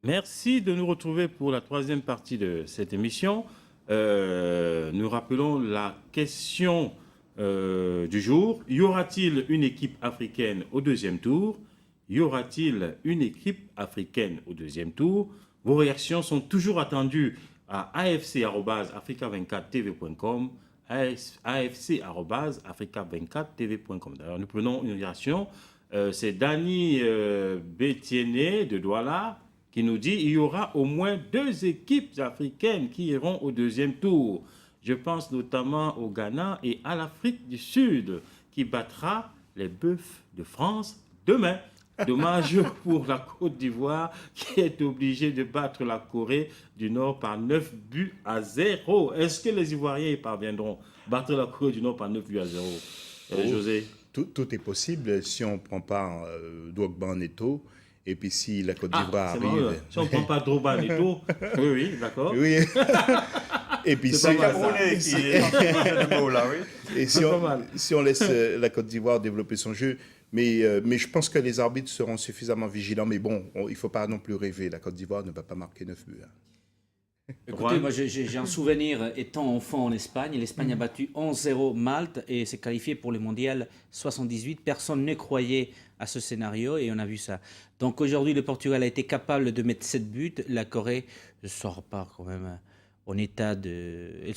Merci de nous retrouver pour la troisième partie de cette émission. Nous rappelons la question du jour. Y aura-t-il une équipe africaine au deuxième tour? Y aura-t-il une équipe africaine au deuxième tour? Vos réactions sont toujours attendues à afc@africa24tv.com, afc@africa24tv.com. D'ailleurs, nous prenons une réaction. C'est Dany Bétiéné de Douala qui nous dit il y aura au moins 2 équipes africaines qui iront au deuxième tour. Je pense notamment au Ghana et à l'Afrique du Sud qui battra les Bœufs de France demain. Dommage pour la Côte d'Ivoire qui est obligée de battre la Corée du Nord par 9-0. Est-ce que les Ivoiriens y parviendront? Battre la Corée du Nord par 9-0. José? Tout est possible si on ne prend pas Drogba Neto. Et puis si la Côte d'Ivoire arrive... Si on ne prend pas Drogba Neto, oui, d'accord. Oui. Et puis c'est Camerounais qui est en mot là, oui. Et si on laisse la Côte d'Ivoire développer son jeu, mais je pense que les arbitres seront suffisamment vigilants. Mais bon, il ne faut pas non plus rêver. La Côte d'Ivoire ne va pas marquer 9 buts. Écoutez, moi j'ai un souvenir étant enfant en Espagne. L'Espagne a battu 11-0 Malte et s'est qualifiée pour le mondial 78. Personne ne croyait à ce scénario et on a vu ça. Donc aujourd'hui, le Portugal a été capable de mettre 7 buts. La Corée ne sera pas quand même en état de... Elle ne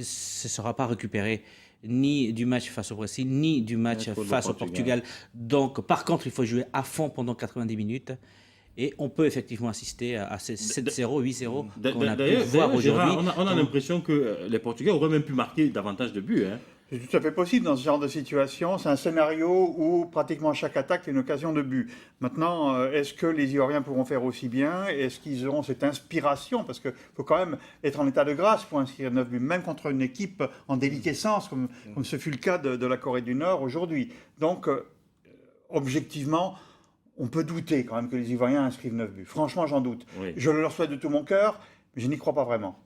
se sera pas récupérée ni du match face au Brésil, ni du match face au Portugal. Donc par contre, il faut jouer à fond pendant 90 minutes. Et on peut effectivement assister à ces 7-0, 8-0 qu'on a pu voir aujourd'hui. On a l'impression que les Portugais auraient même pu marquer davantage de buts. Hein. C'est tout à fait possible dans ce genre de situation. C'est un scénario où pratiquement chaque attaque est une occasion de but. Maintenant, est-ce que les Ivoiriens pourront faire aussi bien? Est-ce qu'ils auront cette inspiration? Parce qu'il faut quand même être en état de grâce pour inscrire 9 buts, même contre une équipe en déliquescence, comme ce fut le cas de la Corée du Nord aujourd'hui. Donc, objectivement, on peut douter quand même que les Ivoiriens inscrivent 9 buts. Franchement, j'en doute. Oui. Je le leur souhaite de tout mon cœur, mais je n'y crois pas vraiment.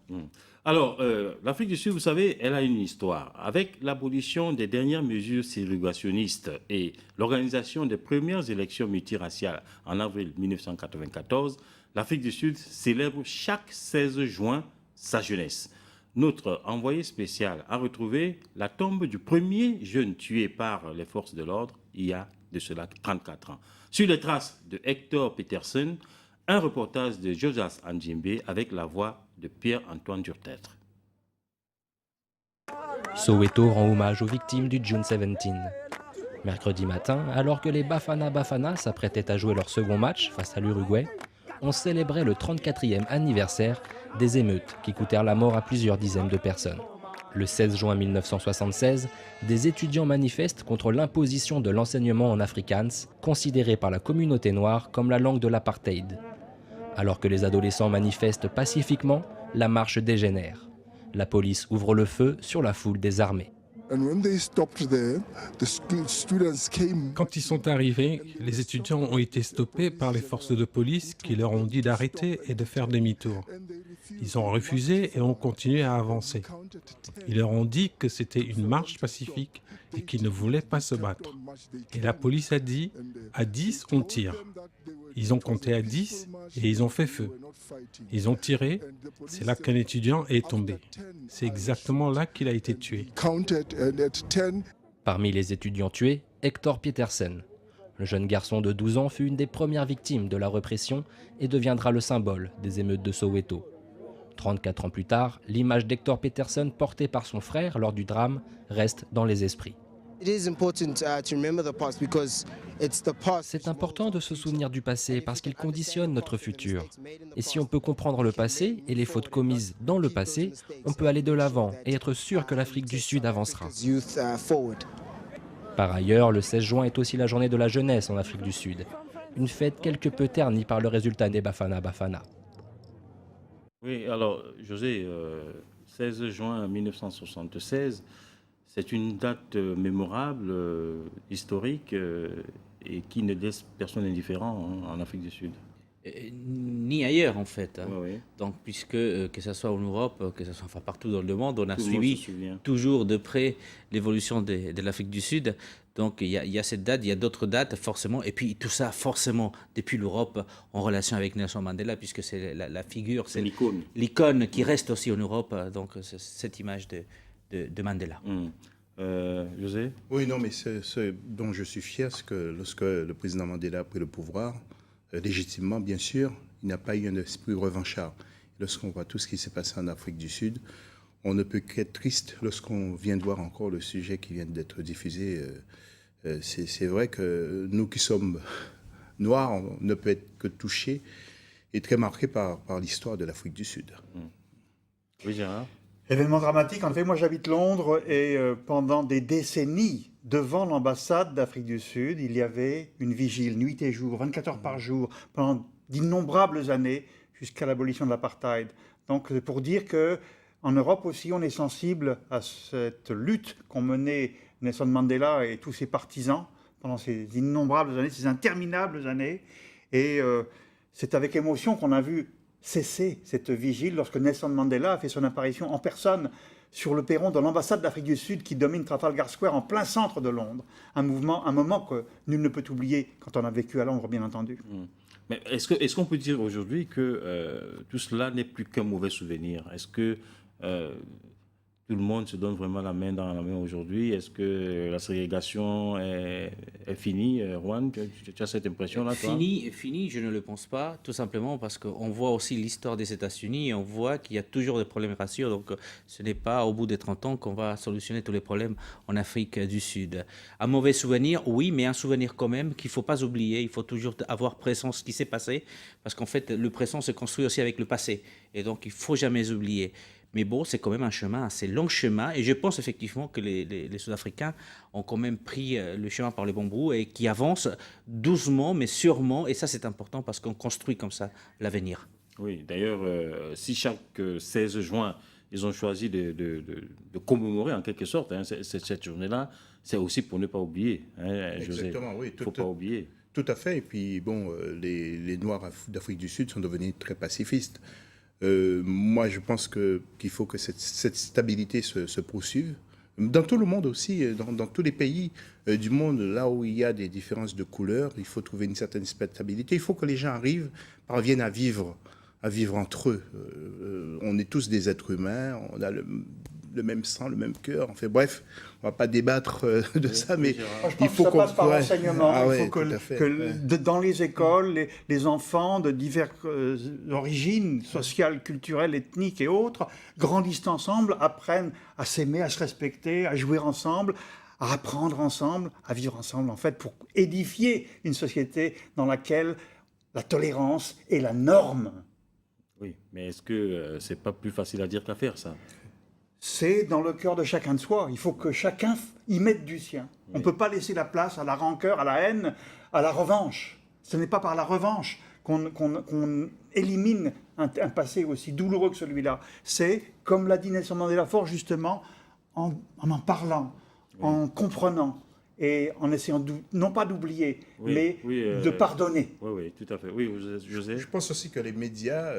Alors, l'Afrique du Sud, vous savez, elle a une histoire. Avec l'abolition des dernières mesures ségrégationnistes et l'organisation des premières élections multiraciales en avril 1994, l'Afrique du Sud célèbre chaque 16 juin sa jeunesse. Notre envoyé spécial a retrouvé la tombe du premier jeune tué par les forces de l'ordre il y a de cela 34 ans. Sur les traces de Hector Peterson, un reportage de Josas Anjimbe avec la voix de Pierre-Antoine Durtetre. Soweto rend hommage aux victimes du June 17. Mercredi matin, alors que les Bafana Bafana s'apprêtaient à jouer leur second match face à l'Uruguay, on célébrait le 34e anniversaire des émeutes qui coûtèrent la mort à plusieurs dizaines de personnes. Le 16 juin 1976, des étudiants manifestent contre l'imposition de l'enseignement en afrikaans, considéré par la communauté noire comme la langue de l'apartheid. Alors que les adolescents manifestent pacifiquement, la marche dégénère. La police ouvre le feu sur la foule désarmée. Quand ils sont arrivés, les étudiants ont été stoppés par les forces de police qui leur ont dit d'arrêter et de faire demi-tour. Ils ont refusé et ont continué à avancer. Ils leur ont dit que c'était une marche pacifique et qu'ils ne voulaient pas se battre. Et la police a dit « à 10, on tire ». Ils ont compté à 10 et ils ont fait feu. Ils ont tiré, c'est là qu'un étudiant est tombé. C'est exactement là qu'il a été tué. Parmi les étudiants tués, Hector Peterson. Le jeune garçon de 12 ans fut une des premières victimes de la répression et deviendra le symbole des émeutes de Soweto. 34 ans plus tard, l'image d'Hector Peterson portée par son frère lors du drame reste dans les esprits. C'est important de se souvenir du passé parce qu'il conditionne notre futur. Et si on peut comprendre le passé et les fautes commises dans le passé, on peut aller de l'avant et être sûr que l'Afrique du Sud avancera. Par ailleurs, le 16 juin est aussi la journée de la jeunesse en Afrique du Sud. Une fête quelque peu ternie par le résultat des Bafana Bafana. Oui, alors, José, 16 juin 1976, c'est une date mémorable, historique, et qui ne laisse personne indifférent en Afrique du Sud. ni ailleurs en fait. Hein. Oui, oui. Donc, puisque que ce soit en Europe, que ce soit enfin, partout dans le monde, on a Tout le monde se suivi souvient. toujours de près l'évolution de l'Afrique du Sud. Donc, il y a cette date, il y a d'autres dates, forcément. Et puis, tout ça, forcément, depuis l'Europe, en relation avec Nelson Mandela, puisque c'est la figure, C'est c'est l'icône. l'icône qui reste aussi en Europe. Donc, c'est cette image de Mandela. José? Oui, non, mais ce dont je suis fier, c'est que lorsque le président Mandela a pris le pouvoir, légitimement, bien sûr, il n'a pas eu un esprit revanchard. Lorsqu'on voit tout ce qui s'est passé en Afrique du Sud, on ne peut qu'être triste lorsqu'on vient de voir encore le sujet qui vient d'être diffusé. C'est vrai que nous qui sommes noirs, on ne peut être que touchés et très marqués par l'histoire de l'Afrique du Sud. Oui, Gérard? Événement dramatique, en fait, moi j'habite Londres et pendant des décennies, devant l'ambassade d'Afrique du Sud, il y avait une vigile, nuit et jour, 24 heures par jour, pendant d'innombrables années, jusqu'à l'abolition de l'apartheid. Donc c'est pour dire qu'en Europe aussi, on est sensible à cette lutte qu'ont menée Nelson Mandela et tous ses partisans pendant ces innombrables années, ces interminables années. Et c'est avec émotion qu'on a vu cesser cette vigile lorsque Nelson Mandela a fait son apparition en personne sur le perron de l'ambassade d'Afrique du Sud qui domine Trafalgar Square en plein centre de Londres. Un moment que nul ne peut oublier quand on a vécu à Londres, bien entendu. Mais est-ce qu'on peut dire aujourd'hui que tout cela n'est plus qu'un mauvais souvenir? Est-ce que tout le monde se donne vraiment la main dans la main aujourd'hui? Est-ce que la ségrégation est finie? Juan, tu as cette impression-là, toi? Fini, je ne le pense pas, tout simplement parce qu'on voit aussi l'histoire des États-Unis et on voit qu'il y a toujours des problèmes raciaux. Donc, ce n'est pas au bout des 30 ans qu'on va solutionner tous les problèmes en Afrique du Sud. Un mauvais souvenir, oui, mais un souvenir quand même qu'il ne faut pas oublier. Il faut toujours avoir présent ce qui s'est passé parce qu'en fait, le présent se construit aussi avec le passé. Et donc, il ne faut jamais oublier. Mais bon, c'est quand même un chemin, assez long chemin. Et je pense effectivement que les Sud-Africains ont quand même pris le chemin par les bons bouts et qui avancent doucement, mais sûrement. Et ça, c'est important parce qu'on construit comme ça l'avenir. Oui, d'ailleurs, si chaque 16 juin, ils ont choisi de commémorer en quelque sorte cette journée-là, c'est aussi pour ne pas oublier. José. Exactement, oui. Il ne faut pas oublier. Tout à fait. Et puis, bon, les Noirs d'Afrique du Sud sont devenus très pacifistes. Moi, je pense qu'il faut que cette stabilité se poursuive. Dans tout le monde aussi, dans tous les pays du monde, là où il y a des différences de couleurs, il faut trouver une certaine stabilité. Il faut que les gens parviennent à vivre entre eux. On est tous des êtres humains, on a le même sang, le même cœur. Enfin bref, on ne va pas débattre de ça, mais Moi, je pense il faut que ça qu'on... passe par l'enseignement. Il faut tout à fait, que dans les écoles, les enfants de diverses origines sociales, culturelles, ethniques et autres grandissent ensemble, apprennent à s'aimer, à se respecter, à jouer ensemble, à apprendre ensemble, à vivre ensemble, en fait, pour édifier une société dans laquelle la tolérance est la norme. Oui, mais est-ce que c'est pas plus facile à dire qu'à faire, ça? C'est dans le cœur de chacun de soi. Il faut que chacun y mette du sien. On ne peut pas laisser la place à la rancœur, à la haine, à la revanche. Ce n'est pas par la revanche qu'on élimine un passé aussi douloureux que celui-là. C'est, comme l'a dit Nelson Mandela fort justement, en parlant, en comprenant et en essayant non pas d'oublier, mais de pardonner. Oui, tout à fait. Oui, José? Je pense aussi que les médias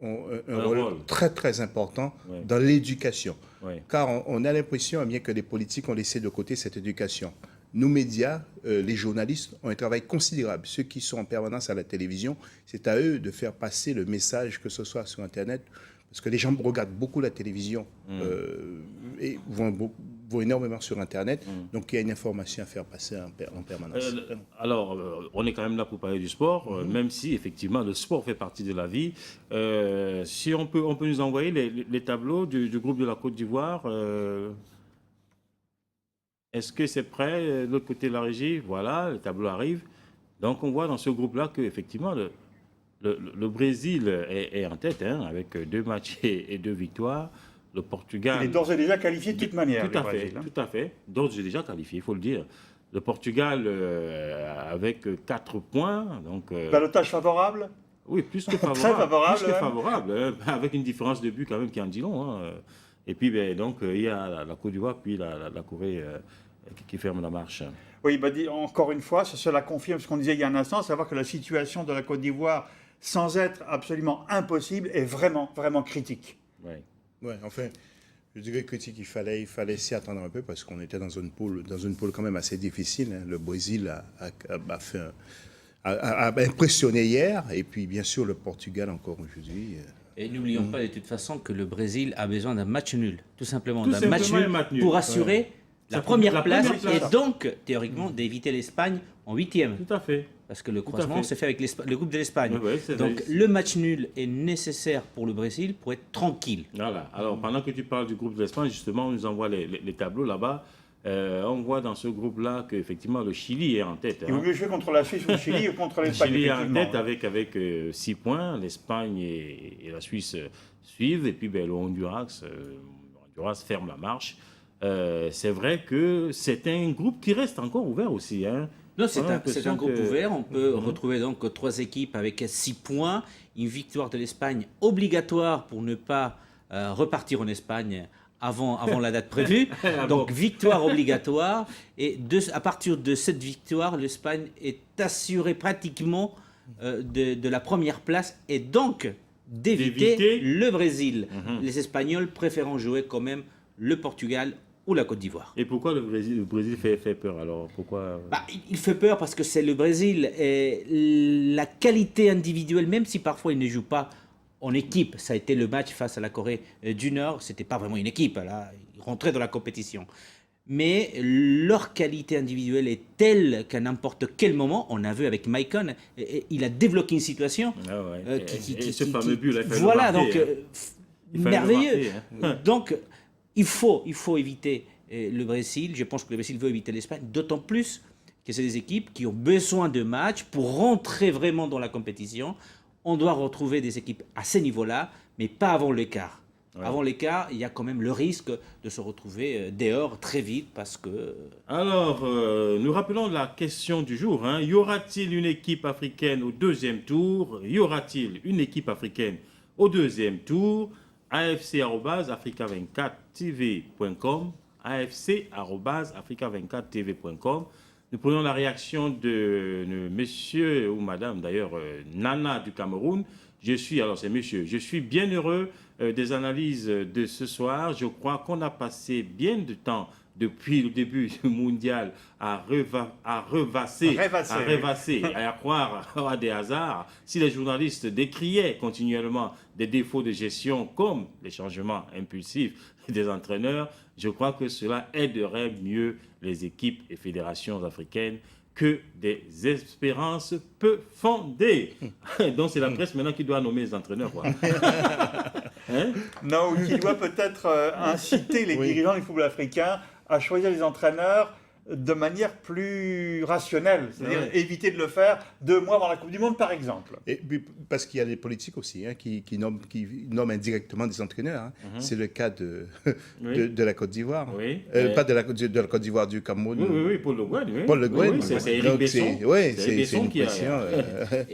ont un Un rôle rôle très très important Ouais. dans l'éducation. Ouais. Car on a l'impression, bien que les politiques ont laissé de côté cette éducation. Nos médias, les journalistes, ont un travail considérable. Ceux qui sont en permanence à la télévision, c'est à eux de faire passer le message, que ce soit sur Internet, parce que les gens regardent beaucoup la télévision et vont énormément sur Internet. Donc il y a une information à faire passer en permanence. Alors, on est quand même là pour parler du sport, même si effectivement le sport fait partie de la vie. Si on peut nous envoyer les tableaux du groupe de la Côte d'Ivoire. Est-ce que c'est prêt de l'autre côté de la régie? Voilà, le tableau arrive. Donc on voit dans ce groupe-là que effectivement le Brésil est en tête, avec 2 matchs et 2 victoires. Le Portugal... Il est d'ores et déjà qualifié de toute manière. Tout à fait. D'ores et déjà qualifié, il faut le dire. Le Portugal avec 4 points. Donc, ballottage favorable? Oui, plus que favorable. Très favorable. Plus que favorable, avec une différence de but quand même qui en dit long. Et puis, donc, il y a la Côte d'Ivoire, puis la Corée qui ferme la marche. Oui, encore une fois, cela confirme ce qu'on disait il y a un instant, savoir que la situation de la Côte d'Ivoire sans être absolument impossible, est vraiment, vraiment critique. Ouais. Ouais, enfin, je dirais critique, il fallait s'y attendre un peu parce qu'on était dans une poule quand même assez difficile. Hein. Le Brésil a impressionné hier, et puis bien sûr le Portugal encore aujourd'hui. Et n'oublions pas de toute façon que le Brésil a besoin d'un match nul, tout simplement, Tout d'un simplement match un nul match nul. pour assurer la Ça première la place première place. et donc, théoriquement, d'éviter l'Espagne en 8e. Tout à fait. Parce que le à croisement fait. s'est fait avec le groupe de l'Espagne. Ouais, c'est Donc vrai. le match nul est nécessaire pour le Brésil pour être tranquille. Voilà. Alors, pendant que tu parles du groupe de l'Espagne, justement, on nous envoie les tableaux là-bas. On voit dans ce groupe-là qu'effectivement, le Chili est en tête. Il vaut mieux jouer contre la Suisse ou le Chili ou contre Le l'Espagne, Chili est en effectivement. tête avec 6 points. L'Espagne et la Suisse suivent. Et puis, le Honduras ferme la marche. C'est vrai que c'est un groupe qui reste encore ouvert aussi. Hein. Non, c'est On a un l'impression groupe que- ouvert. On peut retrouver donc 3 équipes avec 6 points. Une victoire de l'Espagne obligatoire pour ne pas repartir en Espagne avant la date prévue. Ah Donc bon. victoire obligatoire. Et à partir de cette victoire, l'Espagne est assurée pratiquement de la première place et donc d'éviter D'éviter. le Brésil. Les Espagnols préférant jouer quand même le Portugal ou la Côte d'Ivoire. Et pourquoi le Brésil fait peur alors? Pourquoi Il fait peur parce que c'est le Brésil. Et la qualité individuelle, même si parfois il ne joue pas en équipe, ça a été le match face à la Corée du Nord, c'était pas vraiment une équipe, là, ils rentraient dans la compétition. Mais leur qualité individuelle est telle qu'à n'importe quel moment, on a vu avec Maicon, il a débloqué une situation Ah ouais. qui- ce fameux but, là, il fallait voilà, le marquer, donc hein. Il fallait le merveilleux. marquer, hein. Donc il faut éviter le Brésil. Je pense que le Brésil veut éviter l'Espagne, d'autant plus que c'est des équipes qui ont besoin de matchs pour rentrer vraiment dans la compétition. On doit retrouver des équipes à ce niveau-là, mais pas avant le quart. Ouais. Avant les quarts, il y a quand même le risque de se retrouver dehors très vite parce que... Alors, nous rappelons la question du jour. Hein. Y aura-t-il une équipe africaine au deuxième tour? Y aura-t-il une équipe africaine au deuxième tour? afc@africa24tv.com afc@africa24tv.com. Nous prenons la réaction de monsieur ou madame, d'ailleurs, Nana du Cameroun. Je suis bien heureux des analyses de ce soir. Je crois qu'on a passé bien de temps depuis le début du mondial à rêvasser, à croire à des hasards. Si les journalistes décriaient continuellement des défauts de gestion comme les changements impulsifs des entraîneurs, je crois que cela aiderait mieux les équipes et fédérations africaines que des espérances peu fondées. Donc c'est la presse maintenant qui doit nommer les entraîneurs, quoi. Hein? Non, qui doit peut-être inciter les dirigeants du football africain à choisir les entraîneurs de manière plus rationnelle, c'est-à-dire éviter de le faire 2 mois avant la Coupe du Monde, par exemple. Et puis, parce qu'il y a les politiques aussi qui nomment indirectement des entraîneurs. Hein. C'est le cas de la Côte d'Ivoire. Oui. Pas de la Côte d'Ivoire, du Cameroun. Oui, Paul Le Guen. Oui. Paul Le Guen. Oui, c'est Éric Donc, Besson. c'est Besson une qui a... pression.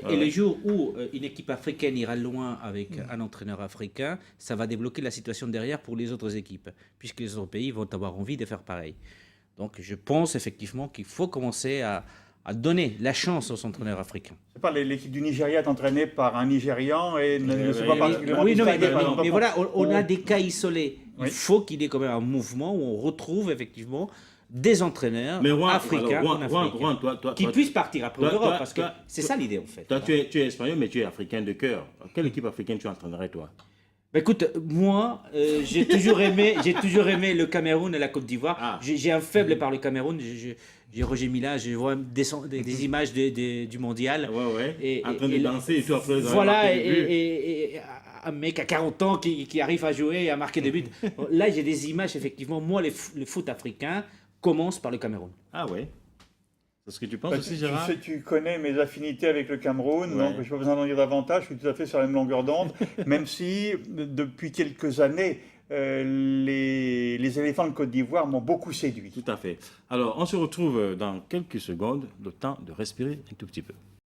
Et le jour où une équipe africaine ira loin avec un entraîneur africain, ça va débloquer la situation derrière pour les autres équipes, puisque les autres pays vont avoir envie de faire pareil. Donc je pense effectivement qu'il faut commencer à donner la chance aux entraîneurs africains. C'est pas l'équipe du Nigeria est entraînée par un Nigérian et ne se voit particulièrement Oui, non, mais, distinguée, par exemple, voilà, on a des cas isolés. Oui. Il faut qu'il y ait quand même un mouvement où on retrouve effectivement des entraîneurs africains en Afrique qui puissent partir après l'Europe, parce que c'est ça l'idée en fait. Toi, tu es espagnol, mais tu es africain de cœur. Quelle équipe africaine tu entraînerais, toi? Bah, écoute, moi, j'ai toujours aimé le Cameroun et la Côte d'Ivoire. Ah. J'ai un faible par le Cameroun. J'ai Roger Mila, je vois des images du mondial. Ouais. En train de danser et tout après. Voilà, et un mec à 40 ans qui arrive à jouer et à marquer des buts. Là, j'ai des images, effectivement. Moi, le foot africain commence par le Cameroun. Ah ouais. C'est ce que tu penses Bah, aussi, Gérard? tu connais mes affinités avec le Cameroun, Ouais. donc je n'ai pas besoin d'en dire davantage, je suis tout à fait sur la même longueur d'onde, même si depuis quelques années, les éléphants de Côte d'Ivoire m'ont beaucoup séduit. Tout à fait. Alors, on se retrouve dans quelques secondes, le temps de respirer un tout petit peu.